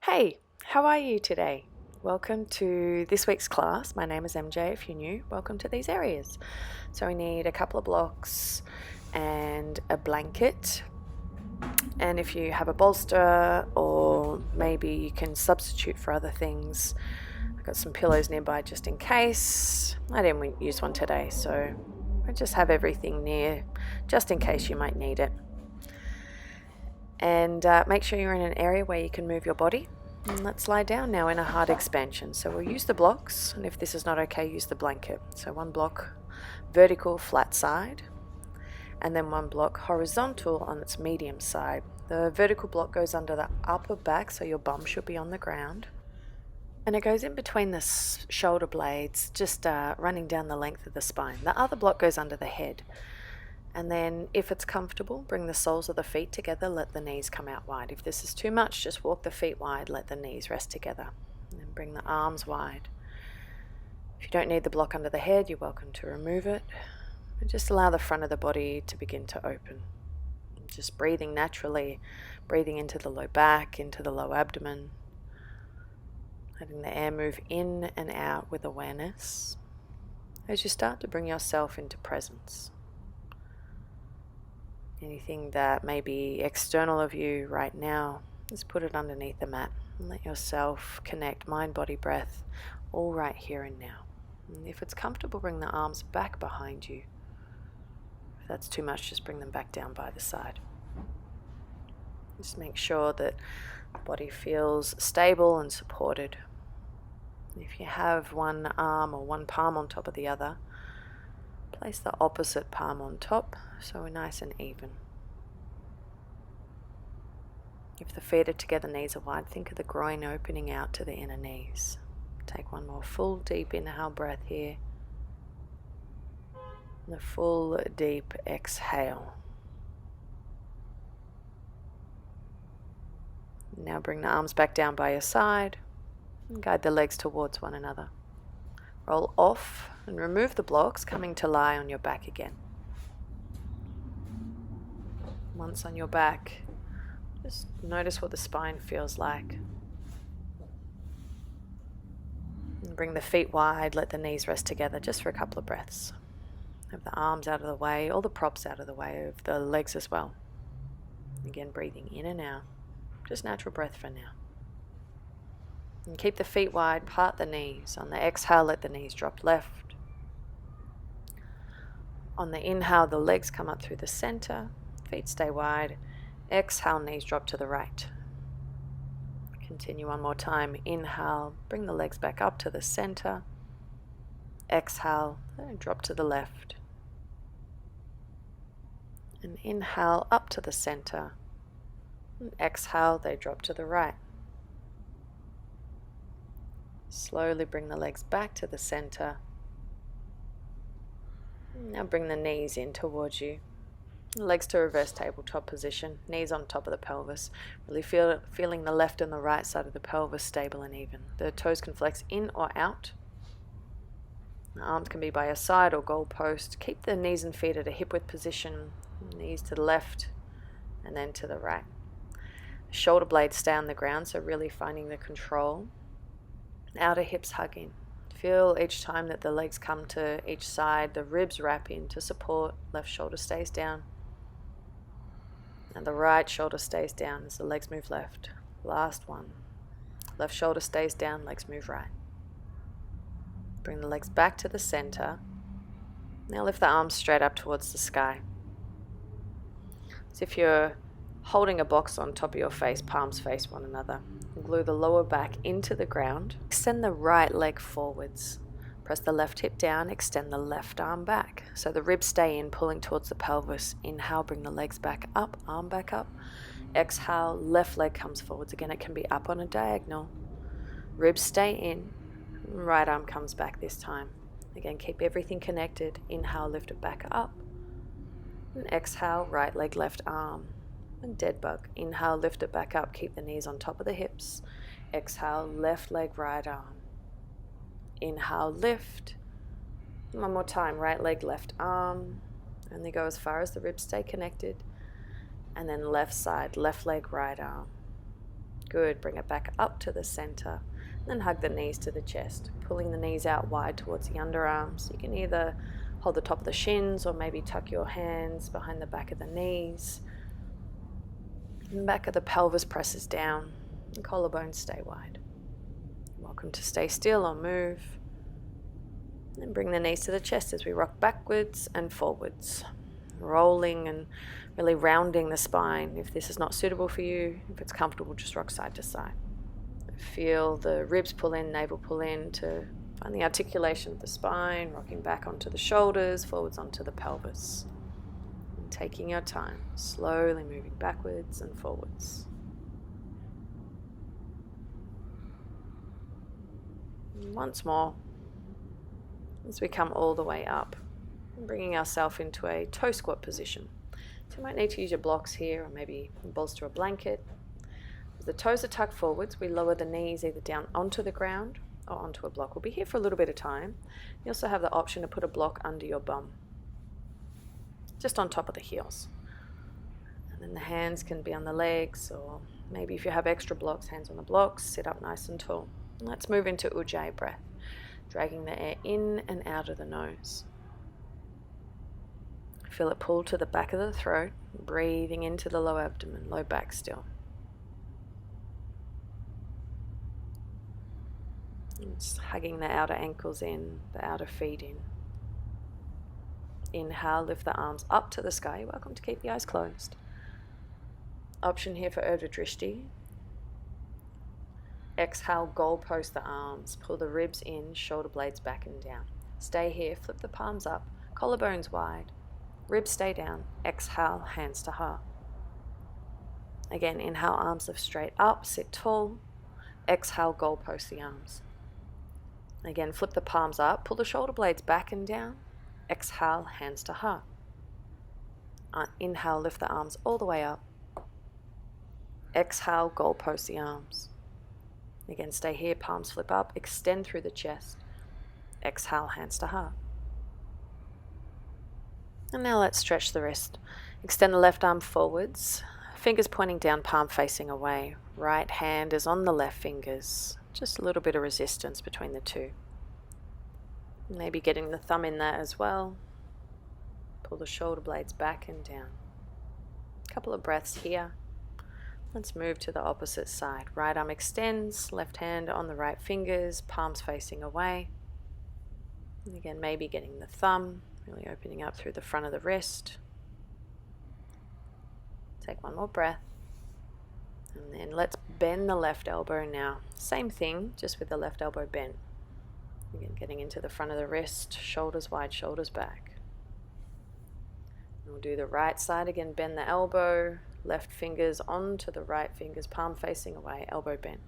Hey, how are you today? Welcome to this week's class. My name is MJ if you're new. Welcome to these areas. So we need a couple of blocks and a blanket. And if you have a bolster or maybe you can substitute for other things, I've got some pillows nearby just in case. I didn't use one today, so I just have everything near just in case you might need it. And make sure you're in an area where you can move your body. And let's lie down now in a heart expansion. So we'll use the blocks, and if this is not okay, use the blanket. So one block vertical, flat side, and then one block horizontal on its medium side. The vertical block goes under the upper back, so your bum should be on the ground. And it goes in between the shoulder blades, just running down the length of the spine. The other block goes under the head. And then if it's comfortable, bring the soles of the feet together, let the knees come out wide. If this is too much, just walk the feet wide, let the knees rest together. And then bring the arms wide. If you don't need the block under the head, you're welcome to remove it. And just allow the front of the body to begin to open. Just breathing naturally, breathing into the low back, into the low abdomen. Letting the air move in and out with awareness as you start to bring yourself into presence. Anything that may be external of you right now, just put it underneath the mat and let yourself connect mind, body, breath, all right here and now. And if it's comfortable, bring the arms back behind you. If that's too much, just bring them back down by the side. Just make sure that the body feels stable and supported. If you have one arm or one palm on top of the other, place the opposite palm on top so we're nice and even. If the feet are together, knees are wide, think of the groin opening out to the inner knees. Take one more full deep inhale breath here. And a full deep exhale. Now bring the arms back down by your side and guide the legs towards one another. Roll off and remove the blocks, coming to lie on your back again. Once on your back, just notice what the spine feels like. And bring the feet wide, let the knees rest together just for a couple of breaths. Have the arms out of the way, all the props out of the way of the legs as well. Again, breathing in and out, just natural breath for now. And keep the feet wide, part the knees. On the exhale, let the knees drop left. On the inhale, the legs come up through the center, feet stay wide. Exhale, knees drop to the right. Continue one more time. Inhale, bring the legs back up to the center. Exhale, drop to the left. And inhale, up to the center. And exhale, they drop to the right. Slowly bring the legs back to the center. Now bring the knees in towards you. Legs to reverse tabletop position, knees on top of the pelvis. Really feeling the left and the right side of the pelvis stable and even. The toes can flex in or out. The arms can be by your side or goal post. Keep the knees and feet at a hip width position. Knees to the left and then to the right. Shoulder blades stay on the ground, so really finding the control. Outer hips hug in. Feel each time that the legs come to each side, the ribs wrap in to support. Left shoulder stays down. And the right shoulder stays down as the legs move left. Last one. Left shoulder stays down, legs move right. Bring the legs back to the center. Now lift the arms straight up towards the sky. As if you're holding a box on top of your face, palms face one another. Glue the lower back into the ground. Extend the right leg forwards. Press the left hip down, extend the left arm back. So the ribs stay in, pulling towards the pelvis. Inhale, bring the legs back up, arm back up. Exhale, left leg comes forwards. Again, it can be up on a diagonal. Ribs stay in, right arm comes back this time. Again, keep everything connected. Inhale, lift it back up. And exhale, right leg, left arm. And dead bug. Inhale, lift it back up. Keep the knees on top of the hips. Exhale, left leg, right arm. Inhale, lift. One more time, right leg, left arm. Only go as far as the ribs stay connected. And then left side, left leg, right arm. Good, bring it back up to the center. Then hug the knees to the chest, pulling the knees out wide towards the underarms. You can either hold the top of the shins or maybe tuck your hands behind the back of the knees. The back of the pelvis presses down. The collarbones stay wide. Welcome to stay still or move. And bring the knees to the chest as we rock backwards and forwards, rolling and really rounding the spine. If this is not suitable for you, if it's comfortable, just rock side to side. Feel the ribs pull in, navel pull in to find the articulation of the spine, rocking back onto the shoulders, forwards onto the pelvis. And taking your time, slowly moving backwards and forwards. And once more, as we come all the way up, bringing ourselves into a toe squat position. So you might need to use your blocks here, or maybe bolster a blanket. As the toes are tucked forwards, we lower the knees either down onto the ground or onto a block. We'll be here for a little bit of time. You also have the option to put a block under your bum, just on top of the heels. And then the hands can be on the legs, or maybe if you have extra blocks, hands on the blocks, sit up nice and tall. And let's move into Ujjayi breath, dragging the air in and out of the nose. Feel it pull to the back of the throat, breathing into the low abdomen, low back still. Just hugging the outer ankles in, the outer feet in. Inhale, lift the arms up to the sky. You're welcome to keep the eyes closed. Option here for Urdhva Drishti. Exhale, goalpost the arms. Pull the ribs in, shoulder blades back and down. Stay here, flip the palms up, collarbones wide. Ribs stay down. Exhale, hands to heart. Again, inhale, arms lift straight up, sit tall. Exhale, goalpost the arms. Again, flip the palms up, pull the shoulder blades back and down. Exhale, hands to heart. Inhale, lift the arms all the way up. Exhale, goalpost the arms. Again, stay here, palms flip up, extend through the chest. Exhale, hands to heart. And now let's stretch the wrist. Extend the left arm forwards, fingers pointing down, palm facing away. Right hand is on the left fingers. Just a little bit of resistance between the two. Maybe getting the thumb in there as well. Pull the shoulder blades back and down. A couple of breaths here. Let's move to the opposite side. Right arm extends, left hand on the right fingers, palms facing away. And again, maybe getting the thumb, really opening up through the front of the wrist. Take one more breath. And then let's bend the left elbow now. Same thing, just with the left elbow bent. Again, getting into the front of the wrist, shoulders wide, shoulders back. And we'll do the right side again, bend the elbow, left fingers onto the right fingers, palm facing away, elbow bent.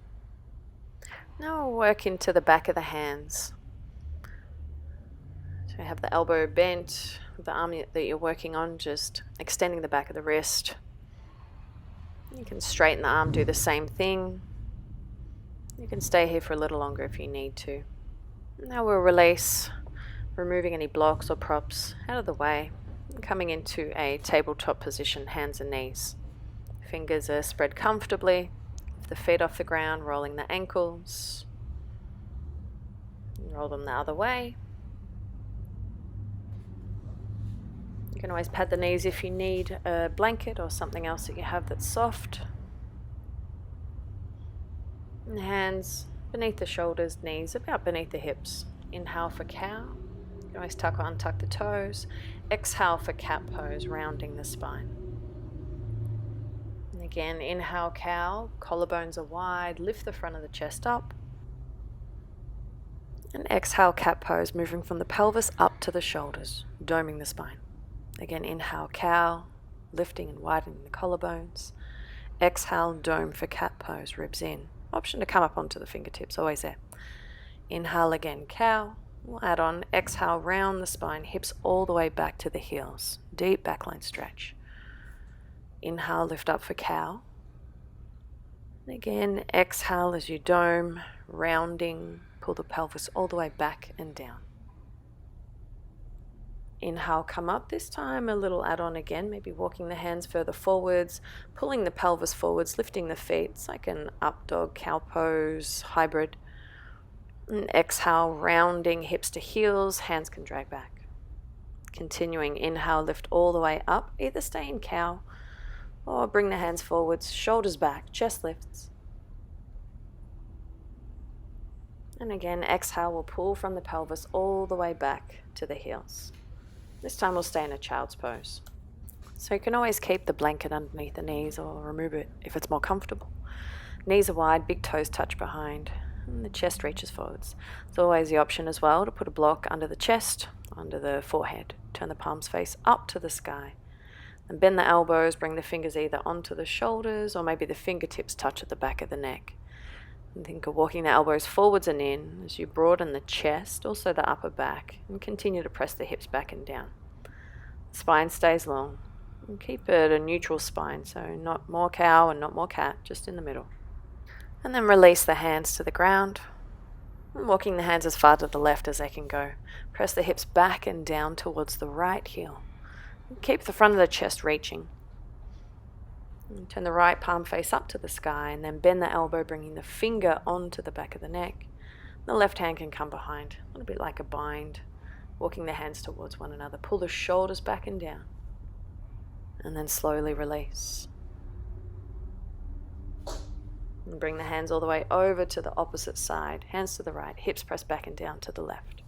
Now we'll work into the back of the hands. So you have the elbow bent, the arm that you're working on, just extending the back of the wrist. You can straighten the arm, do the same thing. You can stay here for a little longer if you need to. Now we'll release, removing any blocks or props out of the way, coming into a tabletop position, hands and knees. Fingers are spread comfortably, lift the feet off the ground, rolling the ankles. Roll them the other way. You can always pad the knees if you need a blanket or something else that you have that's soft. And hands beneath the shoulders, knees about beneath the hips. Inhale for cow. You can always tuck or untuck the toes. Exhale for cat pose, rounding the spine. And again, inhale cow, collarbones are wide, lift the front of the chest up. And exhale cat pose, moving from the pelvis up to the shoulders, doming the spine. Again, inhale cow, lifting and widening the collarbones. Exhale dome for cat pose, ribs in. Option to come up onto the fingertips, always there. Inhale again cow. We'll add on, exhale, round the spine, hips all the way back to the heels. Deep backline stretch. Inhale, lift up for cow. And again, exhale as you dome, rounding, pull the pelvis all the way back and down. Inhale, come up. This time a little add-on again, maybe walking the hands further forwards, pulling the pelvis forwards, lifting the feet. It's like an up dog, cow pose, hybrid. And exhale, rounding hips to heels, hands can drag back. Continuing, inhale, lift all the way up. Either stay in cow or bring the hands forwards, shoulders back, chest lifts. And again, exhale, we'll pull from the pelvis all the way back to the heels. This time we'll stay in a child's pose. So you can always keep the blanket underneath the knees or remove it if it's more comfortable. Knees are wide, big toes touch behind, and the chest reaches forwards. There's always the option as well to put a block under the chest, under the forehead. Turn the palms face up to the sky. And bend the elbows, bring the fingers either onto the shoulders or maybe the fingertips touch at the back of the neck. And think of walking the elbows forwards and in as you broaden the chest, also the upper back, and continue to press the hips back and down. The spine stays long. And keep it a neutral spine, so not more cow and not more cat, just in the middle. And then release the hands to the ground. And walking the hands as far to the left as they can go. Press the hips back and down towards the right heel. And keep the front of the chest reaching. And turn the right palm face up to the sky and then bend the elbow, bringing the finger onto the back of the neck. The left hand can come behind, a little bit like a bind. Walking the hands towards one another. Pull the shoulders back and down. And then slowly release. And bring the hands all the way over to the opposite side. Hands to the right, hips press back and down to the left.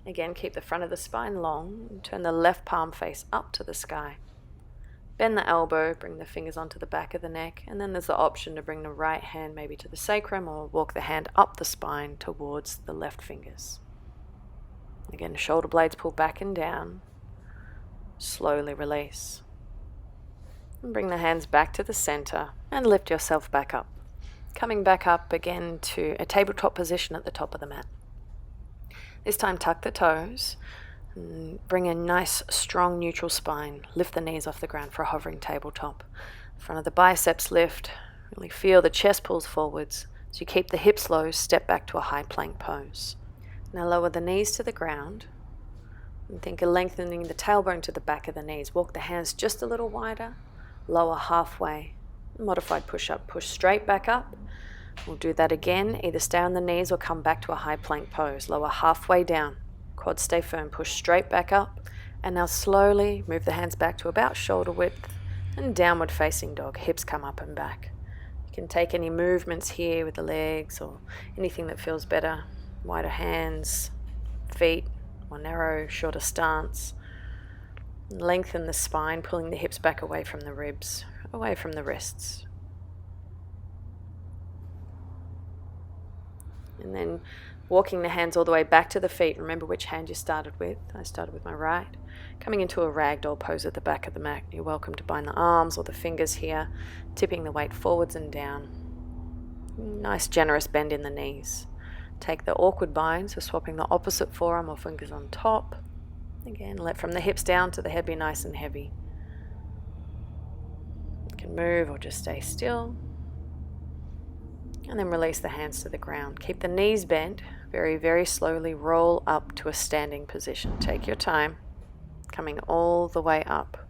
Again, keep the front of the spine long. And turn the left palm face up to the sky. Bend the elbow, bring the fingers onto the back of the neck, and then there's the option to bring the right hand maybe to the sacrum or walk the hand up the spine towards the left fingers. Again, shoulder blades pull back and down. Slowly release. And bring the hands back to the center and lift yourself back up. Coming back up again to a tabletop position at the top of the mat. This time tuck the toes. Bring a nice, strong, neutral spine. Lift the knees off the ground for a hovering tabletop. Front of the biceps lift. Really feel the chest pulls forwards. As you keep the hips low, step back to a high plank pose. Now lower the knees to the ground. And think of lengthening the tailbone to the back of the knees. Walk the hands just a little wider. Lower halfway. Modified push-up. Push straight back up. We'll do that again. Either stay on the knees or come back to a high plank pose. Lower halfway down. Quads stay firm, push straight back up, and now slowly move the hands back to about shoulder width and downward facing dog. Hips come up and back. You can take any movements here with the legs or anything that feels better. Wider hands, feet, more narrow, shorter stance. Lengthen the spine, pulling the hips back away from the ribs, away from the wrists. And then walking the hands all the way back to the feet. Remember which hand you started with. I started with my right. Coming into a ragdoll pose at the back of the mat. You're welcome to bind the arms or the fingers here, tipping the weight forwards and down. Nice generous bend in the knees. Take the awkward bind, so swapping the opposite forearm or fingers on top. Again, let from the hips down to the head be nice and heavy. You can move or just stay still. And then release the hands to the ground. Keep the knees bent. Very, very slowly roll up to a standing position. Take your time. Coming all the way up.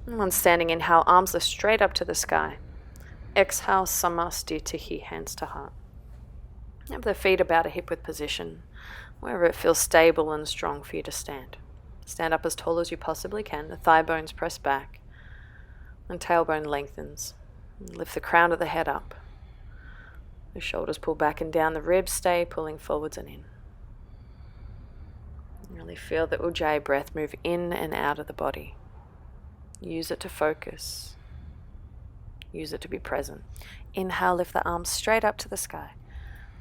And on standing, inhale, arms lift straight up to the sky. Exhale, Samasthiti, hands to heart. Have the feet about a hip width position, wherever it feels stable and strong for you to stand. Stand up as tall as you possibly can. The thigh bones press back. And tailbone lengthens. Lift the crown of the head up. The shoulders pull back and down, the ribs stay pulling forwards and in. Really feel the Ujjayi breath move in and out of the body. Use it to focus. Use it to be present. Inhale, lift the arms straight up to the sky.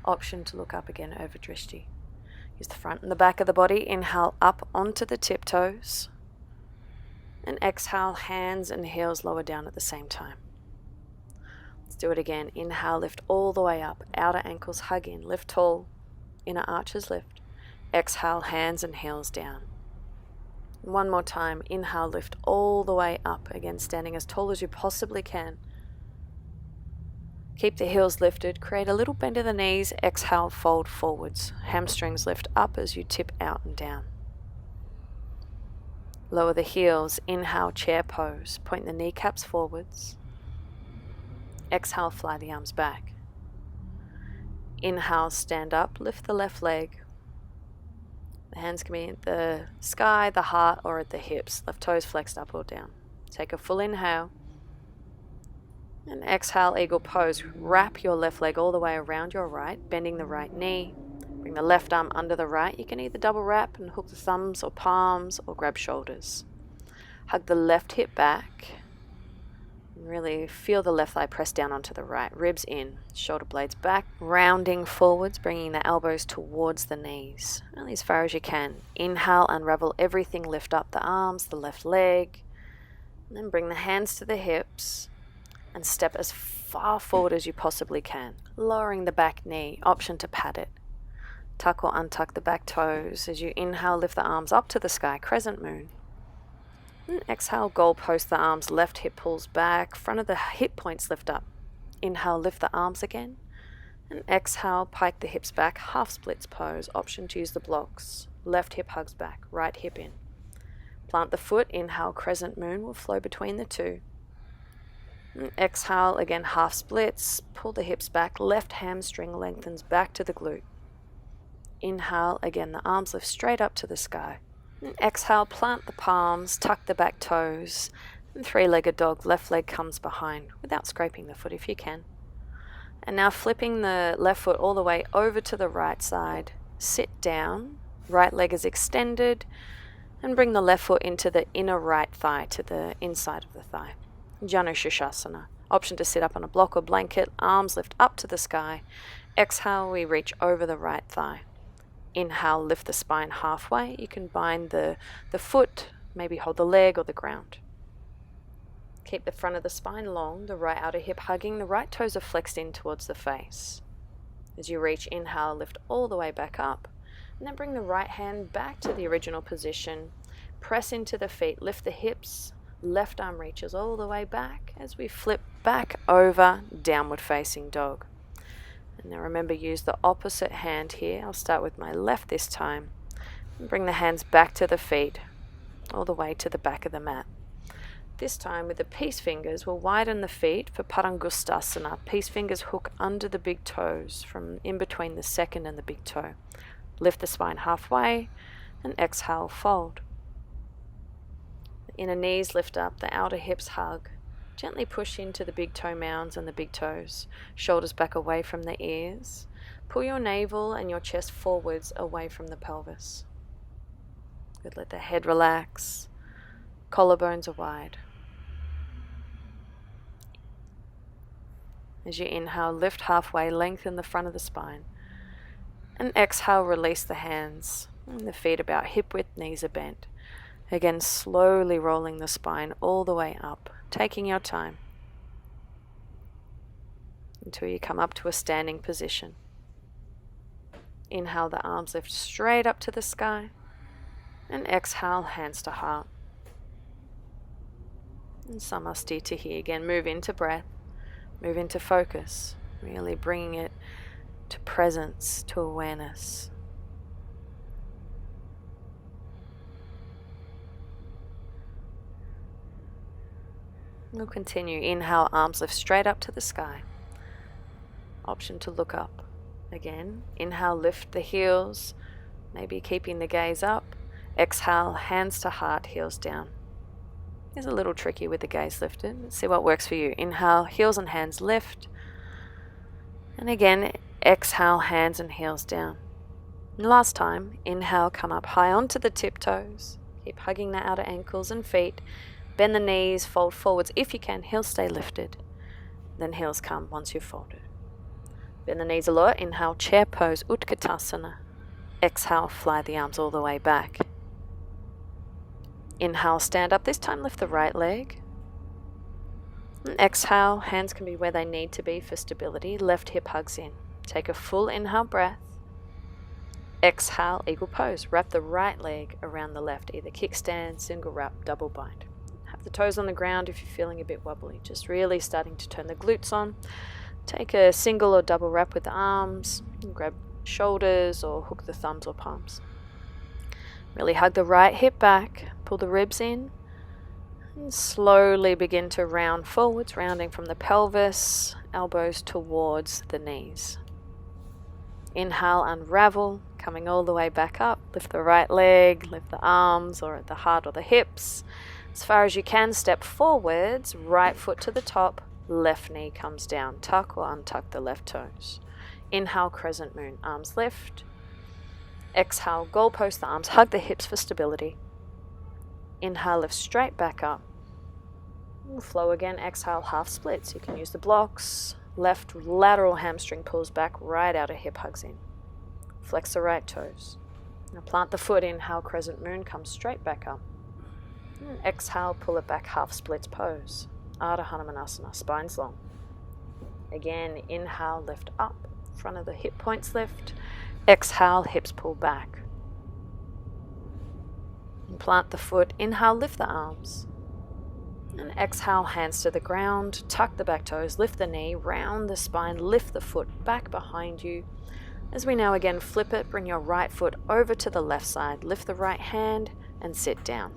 Option to look up again over drishti. Use the front and the back of the body. Inhale up onto the tiptoes. And exhale, hands and heels lower down at the same time. Do it again. Inhale, lift all the way up. Outer ankles hug in. Lift tall. Inner arches lift. Exhale, hands and heels down. One more time. Inhale, lift all the way up. Again, standing as tall as you possibly can. Keep the heels lifted. Create a little bend in the knees. Exhale, fold forwards. Hamstrings lift up as you tip out and down. Lower the heels. Inhale, chair pose. Point the kneecaps forwards. Exhale, fly the arms back. Inhale, stand up, lift the left leg. The hands can be at the sky, the heart, or at the hips. Left toes flexed up or down. Take a full inhale. And exhale, eagle pose. Wrap your left leg all the way around your right, bending the right knee. Bring the left arm under the right. You can either double wrap and hook the thumbs or palms or grab shoulders. Hug the left hip back. Really feel the left thigh press down onto the right. Ribs in, shoulder blades back, rounding forwards, bringing the elbows towards the knees. Really as far as you can. Inhale, unravel everything, lift up the arms, the left leg. And then bring the hands to the hips and step as far forward as you possibly can. Lowering the back knee, option to pat it. Tuck or untuck the back toes. As you inhale, lift the arms up to the sky, crescent moon. And exhale, goal post the arms, left hip pulls back, front of the hip points lift up. Inhale, lift the arms again. And exhale, pike the hips back, half splits pose, option to use the blocks. Left hip hugs back, right hip in. Plant the foot, inhale, crescent moon will flow between the two. And exhale, again, half splits, pull the hips back, left hamstring lengthens back to the glute. Inhale, again, the arms lift straight up to the sky. And exhale, plant the palms, tuck the back toes, and three-legged dog, left leg comes behind without scraping the foot if you can. And now flipping the left foot all the way over to the right side, sit down, right leg is extended, and bring the left foot into the inner right thigh to the inside of the thigh. Janu Shirshasana. Option to sit up on a block or blanket, arms lift up to the sky. Exhale, we reach over the right thigh. Inhale, lift the spine halfway. You can bind the foot, maybe hold the leg or the ground. Keep the front of the spine long, the right outer hip hugging, the right toes are flexed in towards the face. As you reach, inhale, lift all the way back up, and then bring the right hand back to the original position. Press into the feet, lift the hips, left arm reaches all the way back as we flip back over, downward facing dog. And now remember, use the opposite hand here. I'll start with my left this time. And bring the hands back to the feet, all the way to the back of the mat. This time with the peace fingers, we'll widen the feet for Padangusthasana. Peace fingers hook under the big toes from in between the second and the big toe. Lift the spine halfway and exhale, fold. The inner knees lift up, the outer hips hug. Gently push into the big toe mounds and the big toes. Shoulders back away from the ears. Pull your navel and your chest forwards away from the pelvis. Good, let the head relax. Collarbones are wide. As you inhale, lift halfway, lengthen the front of the spine. And exhale, release the hands. And the feet about hip width, knees are bent. Again, slowly rolling the spine all the way up, taking your time until you come up to a standing position. Inhale, the arms lift straight up to the sky, and exhale, hands to heart. And Namaste here. Again, move into breath, move into focus, really bringing it to presence, to awareness. We'll continue. Inhale, arms lift straight up to the sky. Option to look up. Again, inhale, lift the heels, maybe keeping the gaze up. Exhale, hands to heart, heels down. It's a little tricky with the gaze lifted. Let's see what works for you. Inhale, heels and hands lift. And again, exhale, hands and heels down. And last time, inhale, come up high onto the tiptoes. Keep hugging the outer ankles and feet. Bend the knees, fold forwards if you can, heels stay lifted. Then heels come once you've folded. Bend the knees a lot, inhale, chair pose, Utkatasana. Exhale, fly the arms all the way back. Inhale, stand up, this time lift the right leg. And exhale, hands can be where they need to be for stability, left hip hugs in. Take a full inhale breath. Exhale, eagle pose, wrap the right leg around the left, either kickstand, single wrap, double bind. Have the toes on the ground if you're feeling a bit wobbly, just really starting to turn the glutes on. Take a single or double wrap with the arms, grab shoulders or hook the thumbs or palms. Really hug the right hip back, pull the ribs in, and slowly begin to round forwards, rounding from the pelvis, elbows towards the knees. Inhale, unravel, coming all the way back up. Lift the right leg, lift the arms or at the heart or the hips. As far as you can, step forwards, right foot to the top, left knee comes down. Tuck or untuck the left toes. Inhale, crescent moon, arms lift. Exhale, goalpost the arms, hug the hips for stability. Inhale, lift straight back up. Flow again, exhale, half splits. You can use the blocks. Left lateral hamstring pulls back, right outer hip hugs in. Flex the right toes. Now plant the foot, inhale, crescent moon, come straight back up. And exhale, pull it back, half splits pose. Ardha Hanumanasana, spine's long. Again, inhale, lift up, front of the hip points lift. Exhale, hips pull back. And plant the foot, inhale, lift the arms. And exhale, hands to the ground, tuck the back toes, lift the knee, round the spine, lift the foot back behind you. As we now again flip it, bring your right foot over to the left side, lift the right hand and sit down.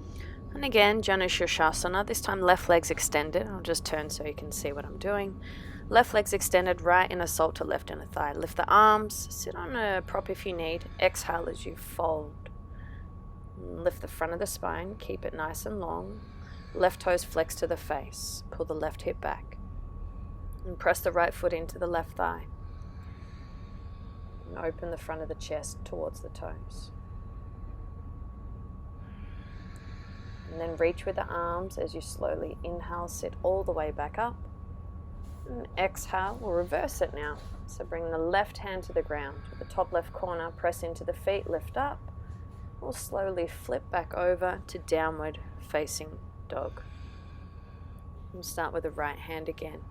And again, Janu Shirshasana, this time left leg's extended. I'll just turn so you can see what I'm doing. Left leg's extended, right inner salt to left inner thigh. Lift the arms, sit on a prop if you need. Exhale as you fold. Lift the front of the spine, keep it nice and long. Left toes flex to the face. Pull the left hip back. And press the right foot into the left thigh. And open the front of the chest towards the toes. And then reach with the arms as you slowly inhale, sit all the way back up. And exhale, we'll reverse it now. So bring the left hand to the ground. At the top left corner, press into the feet, lift up. We'll slowly flip back over to downward facing dog. We'll start with the right hand again.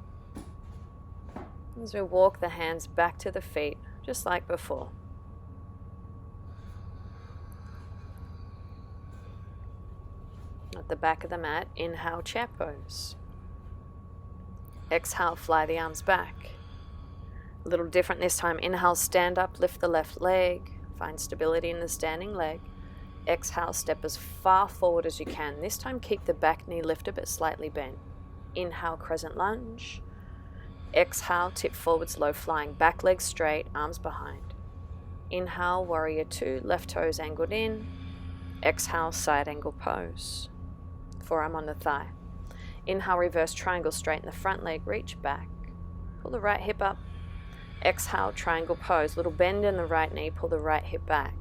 As we walk the hands back to the feet, just like before. At the back of the mat, inhale, chair pose. Exhale, fly the arms back. A little different this time. Inhale, stand up, lift the left leg. Find stability in the standing leg. Exhale, step as far forward as you can. This time, keep the back knee lifted but slightly bent. Inhale, crescent lunge. Exhale, tip forwards, low flying. Back leg straight, arms behind. Inhale, warrior two, left toes angled in. Exhale, side angle pose. Forearm on the thigh. Inhale, reverse triangle, straighten the front leg, reach back. Pull the right hip up. Exhale, triangle pose. Little bend in the right knee, pull the right hip back.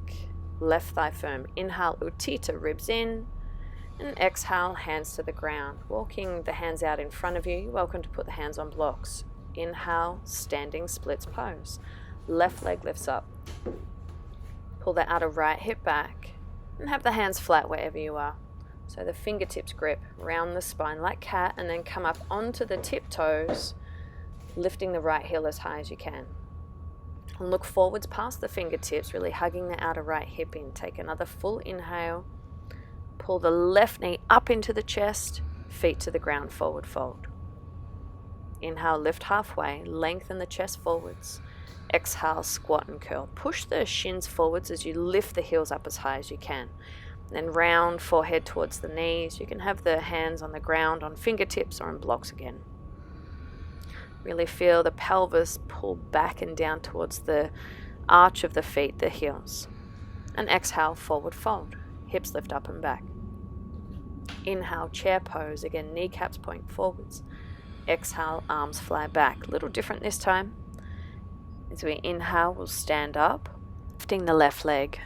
Left thigh firm. Inhale, Utthita, ribs in. And exhale, hands to the ground. Walking the hands out in front of you. You're welcome to put the hands on blocks. Inhale, standing splits pose. Left leg lifts up. Pull the outer right hip back. And have the hands flat wherever you are. So the fingertips grip, round the spine like cat, and then come up onto the tiptoes, lifting the right heel as high as you can. And look forwards past the fingertips, really hugging the outer right hip in. Take another full inhale. Pull the left knee up into the chest, feet to the ground, forward fold. Inhale, lift halfway, lengthen the chest forwards. Exhale, squat and curl. Push the shins forwards as you lift the heels up as high as you can. Then round forehead towards the knees. You can have the hands on the ground on fingertips or in blocks again. Really feel the pelvis pull back and down towards the arch of the feet, the heels. And exhale, forward fold. Hips lift up and back. Inhale, chair pose. Again, kneecaps point forwards. Exhale, arms fly back. A little different this time. As we inhale, we'll stand up, lifting the left leg.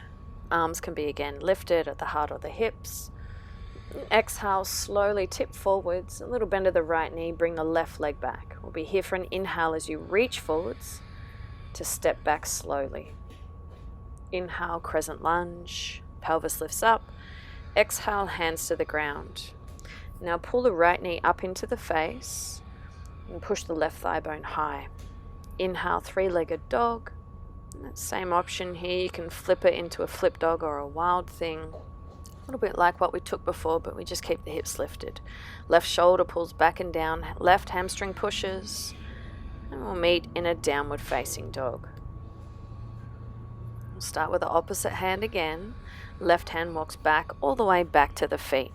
Arms can be again lifted at the heart or the hips. Exhale, slowly tip forwards. A little bend of the right knee, bring the left leg back. We'll be here for an inhale as you reach forwards to step back slowly. Inhale, crescent lunge. Pelvis lifts up. Exhale, hands to the ground. Now pull the right knee up into the face and push the left thigh bone high. Inhale, three-legged dog. That same option here, you can flip it into a flip dog or a wild thing. A little bit like what we took before, but we just keep the hips lifted. Left shoulder pulls back and down, left hamstring pushes, and we'll meet in a downward facing dog. We'll start with the opposite hand again. Left hand walks back all the way back to the feet.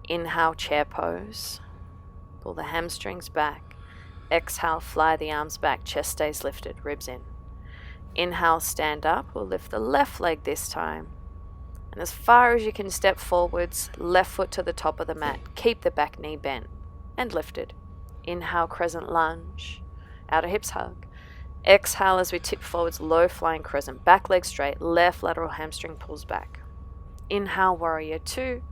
Inhale, chair pose. Pull the hamstrings back. Exhale, fly the arms back, chest stays lifted, ribs in. Inhale, stand up. We'll lift the left leg this time. And as far as you can step forwards, left foot to the top of the mat. Keep the back knee bent and lifted. Inhale, crescent lunge. Outer hips hug. Exhale as we tip forwards, low flying crescent. Back leg straight, left lateral hamstring pulls back. Inhale, warrior two.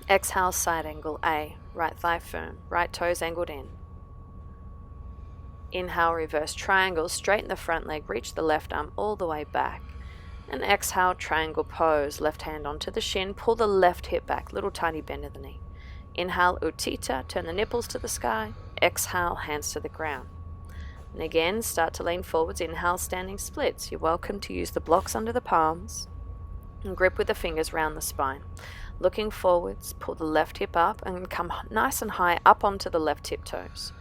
Exhale, side angle A. Right thigh firm, right toes angled in. Inhale, reverse triangle, straighten the front leg, reach the left arm all the way back. And exhale, triangle pose, left hand onto the shin, pull the left hip back, little tiny bend of the knee. Inhale, Utthita, turn the nipples to the sky. Exhale, hands to the ground. And again, start to lean forwards. Inhale, standing splits. You're welcome to use the blocks under the palms and grip with the fingers round the spine. Looking forwards, pull the left hip up and come nice and high up onto the left tiptoes.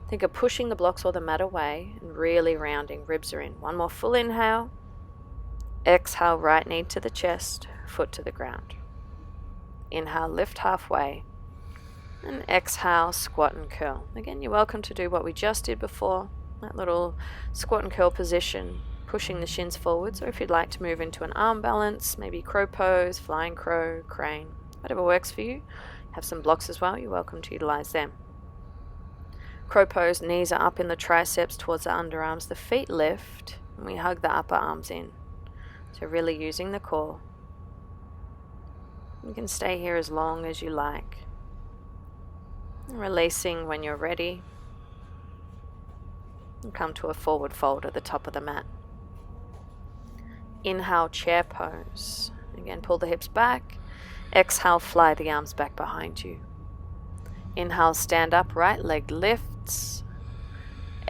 Think of pushing the blocks or the mat away and really rounding. Ribs are in. One more full inhale. Exhale, right knee to the chest, foot to the ground. Inhale, lift halfway. And exhale, squat and curl. Again, you're welcome to do what we just did before. That little squat and curl position, pushing the shins forwards, or if you'd like to move into an arm balance, maybe crow pose, flying crow, crane, whatever works for you. Have some blocks as well, you're welcome to utilize them. Crow pose, knees are up in the triceps towards the underarms, the feet lift, and we hug the upper arms in. So really using the core. You can stay here as long as you like. And releasing when you're ready. And come to a forward fold at the top of the mat. Inhale, chair pose. Again, pull the hips back. Exhale, fly the arms back behind you. Inhale, stand up, right leg lifts.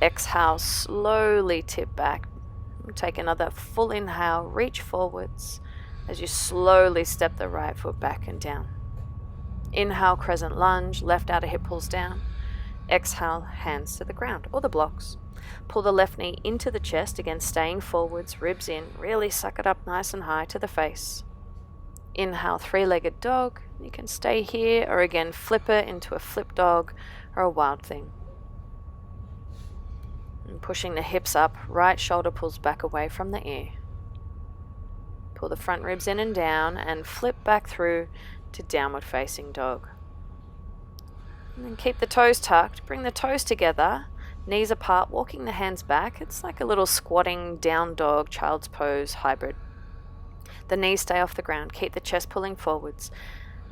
Exhale, slowly tip back. Take another full inhale, reach forwards as you slowly step the right foot back and down. Inhale, crescent lunge, left outer hip pulls down. Exhale, hands to the ground or the blocks. Pull the left knee into the chest, again staying forwards, ribs in, really suck it up nice and high to the face. Inhale, three-legged dog. You can stay here or again flip it into a flip dog or a wild thing. And pushing the hips up, right shoulder pulls back away from the ear. Pull the front ribs in and down and flip back through to downward facing dog. And then keep the toes tucked, bring the toes together, knees apart, walking the hands back. It's like a little squatting down dog, child's pose hybrid. The knees stay off the ground, keep the chest pulling forwards.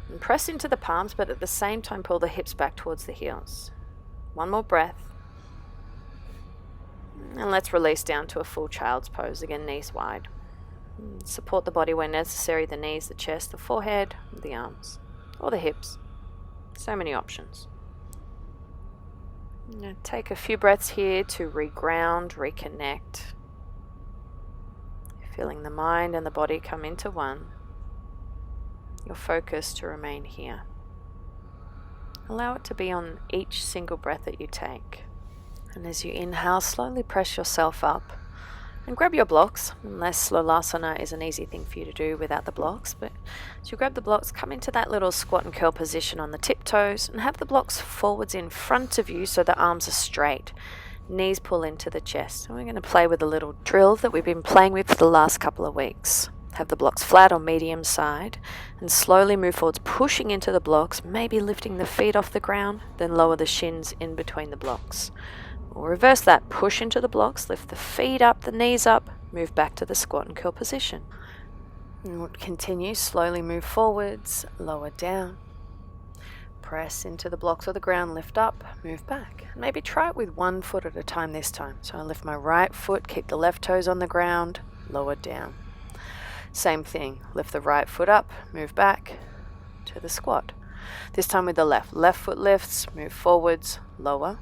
And press into the palms, but at the same time pull the hips back towards the heels. One more breath. And let's release down to a full child's pose, again knees wide. Support the body where necessary, the knees, the chest, the forehead, the arms, or the hips. So many options. Now take a few breaths here to reground, reconnect. Feeling the mind and the body come into one. Your focus to remain here. Allow it to be on each single breath that you take. And as you inhale, slowly press yourself up and grab your blocks, unless Lolasana is an easy thing for you to do without the blocks. But as you grab the blocks, come into that little squat and curl position on the tiptoes and have the blocks forwards in front of you so the arms are straight. Knees pull into the chest. And we're going to play with a little drill that we've been playing with for the last couple of weeks. Have the blocks flat or medium side and slowly move forwards, pushing into the blocks, maybe lifting the feet off the ground, then lower the shins in between the blocks. We'll reverse that, push into the blocks, lift the feet up, the knees up, move back to the squat and curl position. And we'll continue, slowly move forwards, lower down. Press into the blocks or the ground, lift up, move back. Maybe try it with one foot at a time this time. So I lift my right foot, keep the left toes on the ground, lower down. Same thing, lift the right foot up, move back to the squat. This time with the left. Left foot lifts, move forwards, lower.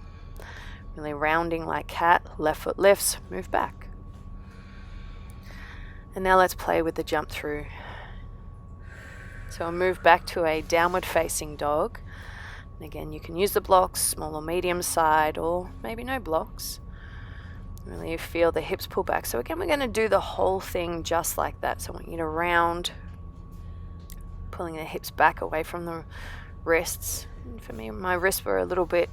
Really rounding like cat, left foot lifts, move back. And now let's play with the jump through. So I'll move back to a downward facing dog. And again, you can use the blocks, small or medium side, or maybe no blocks. Really feel the hips pull back. So again, we're going to do the whole thing just like that. So I want you to round, pulling the hips back away from the wrists. And for me, my wrists were a little bit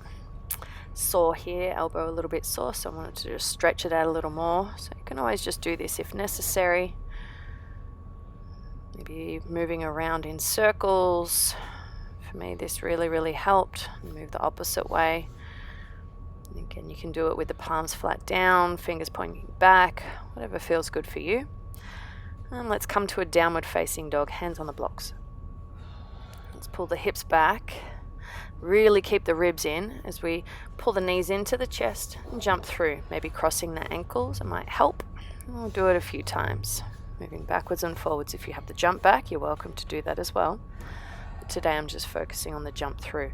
sore here, elbow a little bit sore, so I wanted to just stretch it out a little more. So you can always just do this if necessary. Maybe moving around in circles. For me, this really helped. Move the opposite way. Again, you can do it with the palms flat down, fingers pointing back, whatever feels good for you. And let's come to a downward facing dog, hands on the blocks. Let's pull the hips back. Really keep the ribs in as we pull the knees into the chest and jump through. Maybe crossing the ankles, it might help. We'll do it a few times. Moving backwards and forwards. If you have the jump back, you're welcome to do that as well. But today I'm just focusing on the jump through.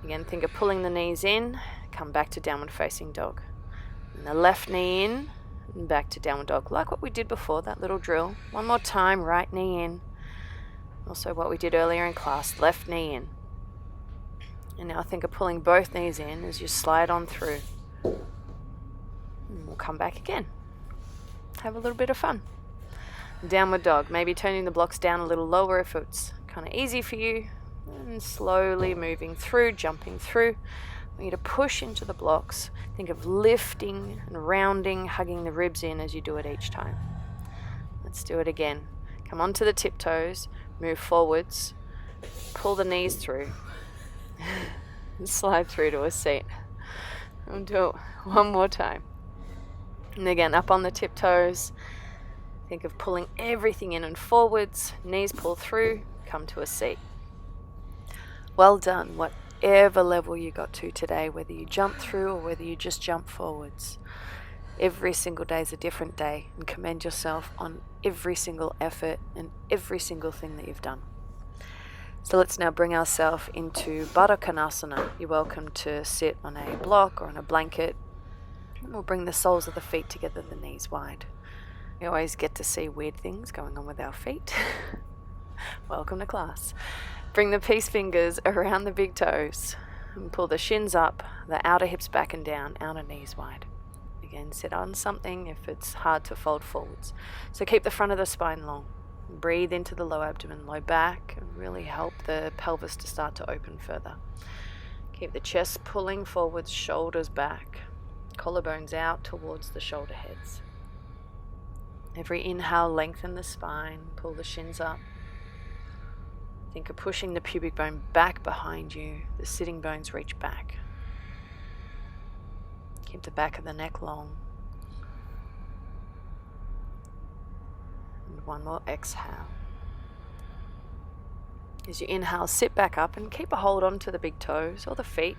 Again, think of pulling the knees in, come back to downward facing dog. And the left knee in and back to downward dog. Like what we did before, that little drill. One more time, right knee in. Also what we did earlier in class, left knee in. And now think of pulling both knees in as you slide on through. And we'll come back again. Have a little bit of fun. Downward dog, maybe turning the blocks down a little lower if it's kind of easy for you. And slowly moving through, jumping through. I want you to push into the blocks. Think of lifting and rounding, hugging the ribs in as you do it each time. Let's do it again. Come onto the tiptoes, move forwards, pull the knees through, and slide through to a seat. I'll do it one more time. And again, up on the tiptoes. Think of pulling everything in and forwards, knees pull through, come to a seat. Well done, whatever level you got to today, whether you jump through or whether you just jump forwards. Every single day is a different day, and commend yourself on every single effort and every single thing that you've done. So let's now bring ourselves into Baddha Konasana. You're welcome to sit on a block or on a blanket. And we'll bring the soles of the feet together, the knees wide. We always get to see weird things going on with our feet. Welcome to class. Bring the peace fingers around the big toes and pull the shins up, the outer hips back and down, outer knees wide. Again, sit on something if it's hard to fold forwards. So keep the front of the spine long. Breathe into the low abdomen, low back, and really help the pelvis to start to open further. Keep the chest pulling forwards, shoulders back, collarbones out towards the shoulder heads. Every inhale, lengthen the spine, pull the shins up. Think of pushing the pubic bone back behind you. The sitting bones reach back. Keep the back of the neck long. And one more exhale. As you inhale, sit back up and keep a hold on to the big toes or the feet.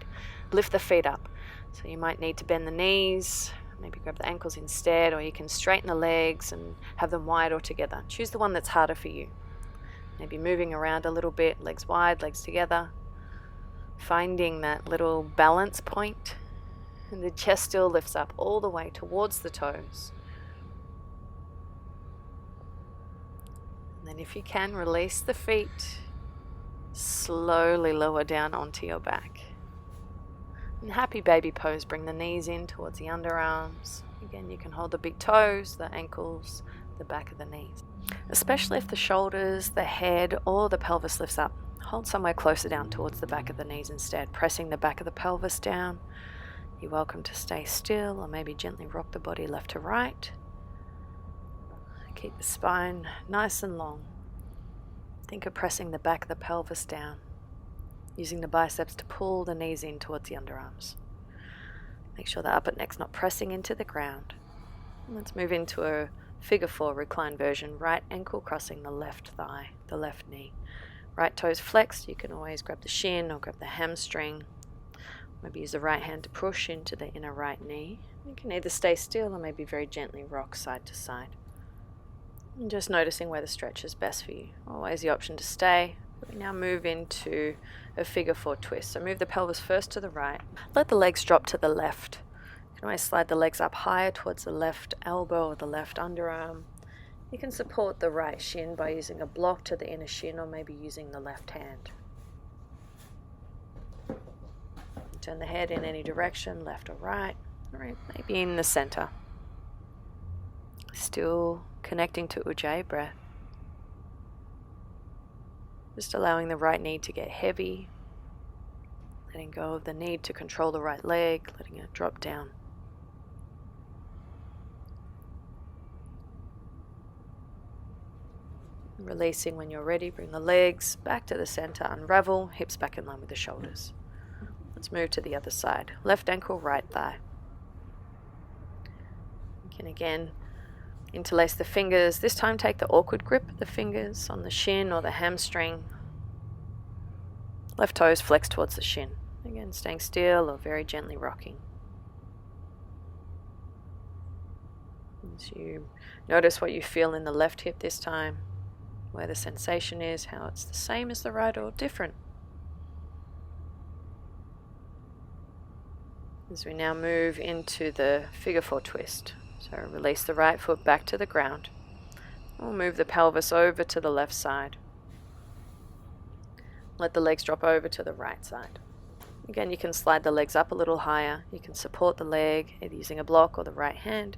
Lift the feet up. So you might need to bend the knees, maybe grab the ankles instead, or you can straighten the legs and have them wide or together. Choose the one that's harder for you. Maybe moving around a little bit, legs wide, legs together. Finding that little balance point. And the chest still lifts up all the way towards the toes. And then if you can, release the feet. Slowly lower down onto your back. In happy baby pose, bring the knees in towards the underarms. Again, you can hold the big toes, the ankles, the back of the knees. Especially if the shoulders, the head, or the pelvis lifts up. Hold somewhere closer down towards the back of the knees instead, pressing the back of the pelvis down. You're welcome to stay still or maybe gently rock the body left to right. Keep the spine nice and long. Think of pressing the back of the pelvis down, using the biceps to pull the knees in towards the underarms. Make sure the upper neck's not pressing into the ground. And let's move into a figure 4 reclined version. Right ankle crossing the left thigh, the left knee. Right toes flexed. You can always grab the shin or grab the hamstring. Maybe use the right hand to push into the inner right knee. You can either stay still or maybe very gently rock side to side. And just noticing where the stretch is best for you. Always the option to stay. We now move into a figure 4 twist. So move the pelvis first to the right. Let the legs drop to the left. You can always slide the legs up higher towards the left elbow or the left underarm. You can support the right shin by using a block to the inner shin or maybe using the left hand. Turn the head in any direction, left or right, maybe in the center. Still connecting to Ujjayi breath. Just allowing the right knee to get heavy. Letting go of the need to control the right leg, letting it drop down. Releasing when you're ready, bring the legs back to the center, unravel, hips back in line with the shoulders. Let's move to the other side. Left ankle, right thigh. You can again interlace the fingers. This time take the awkward grip of the fingers on the shin or the hamstring. Left toes flex towards the shin. Again, staying still or very gently rocking. As you notice what you feel in the left hip this time, where the sensation is, how it's the same as the right or different. As we now move into the figure four twist. So release the right foot back to the ground. We'll move the pelvis over to the left side. Let the legs drop over to the right side. Again, you can slide the legs up a little higher. You can support the leg either using a block or the right hand.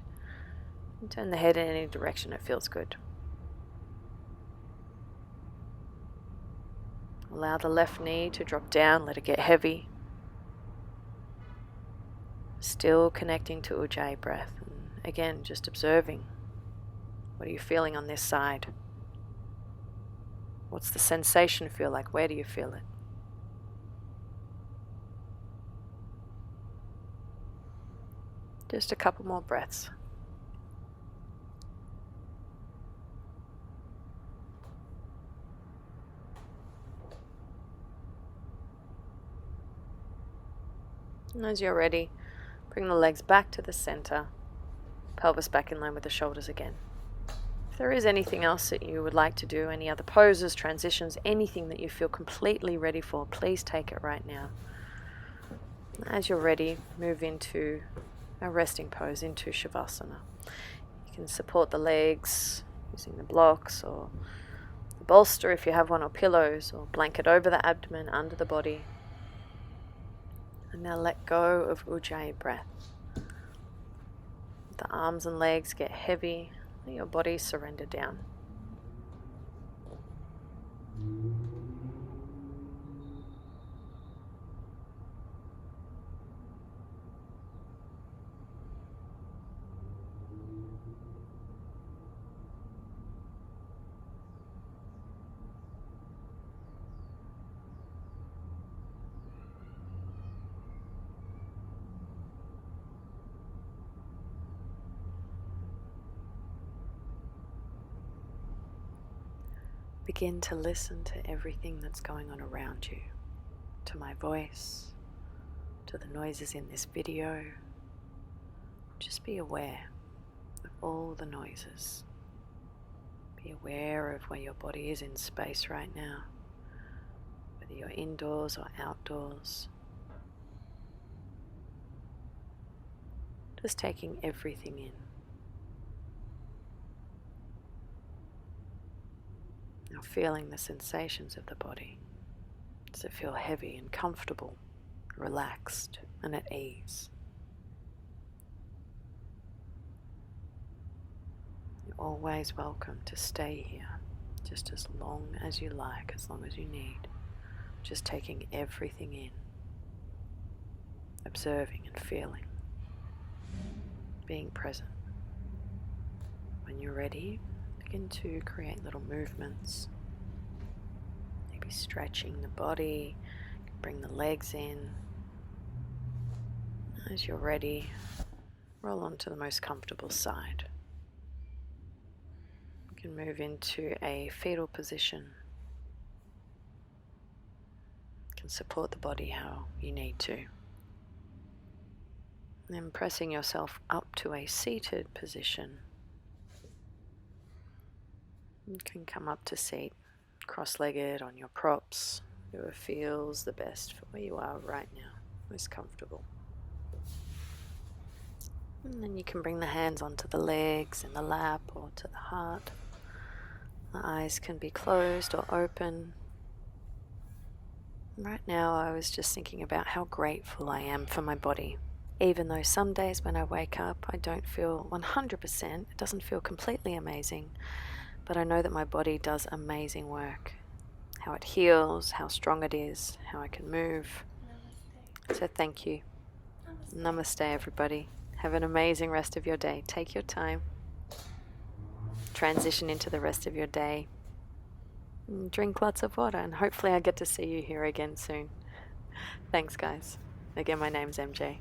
And turn the head in any direction it feels good. Allow the left knee to drop down, let it get heavy. Still connecting to Ujjayi breath. And again, just observing. What are you feeling on this side? What's the sensation feel like? Where do you feel it? Just a couple more breaths. And as you're ready, bring the legs back to the center, pelvis back in line with the shoulders again. If there is anything else that you would like to do, any other poses, transitions, anything that you feel completely ready for, please take it right now. As you're ready, move into a resting pose, into Shavasana. You can support the legs using the blocks or the bolster if you have one, or pillows, or blanket over the abdomen, under the body. And now let go of Ujjayi breath. The arms and legs get heavy. Let your body surrender down. Begin to listen to everything that's going on around you, to my voice, to the noises in this video. Just be aware of all the noises. Be aware of where your body is in space right now, whether you're indoors or outdoors. Just taking everything in. Now feeling the sensations of the body. Does it feel heavy and comfortable, relaxed and at ease? You're always welcome to stay here just as long as you like, as long as you need. Just taking everything in, observing and feeling, being present. When you're ready, begin to create little movements, maybe stretching the body, bring the legs in. As you're ready, roll onto the most comfortable side. You can move into a fetal position. You can support the body how you need to. And then pressing yourself up to a seated position. You can come up to seat, cross-legged on your props, whoever feels the best for where you are right now, most comfortable. And then you can bring the hands onto the legs, in the lap, or to the heart. The eyes can be closed or open. Right now I was just thinking about how grateful I am for my body. Even though some days when I wake up, I don't feel 100%, it doesn't feel completely amazing, but I know that my body does amazing work. How it heals, how strong it is, how I can move. Namaste. So thank you. Namaste. Namaste, everybody. Have an amazing rest of your day. Take your time. Transition into the rest of your day. Drink lots of water, and hopefully I get to see you here again soon. Thanks, guys. Again, my name's MJ.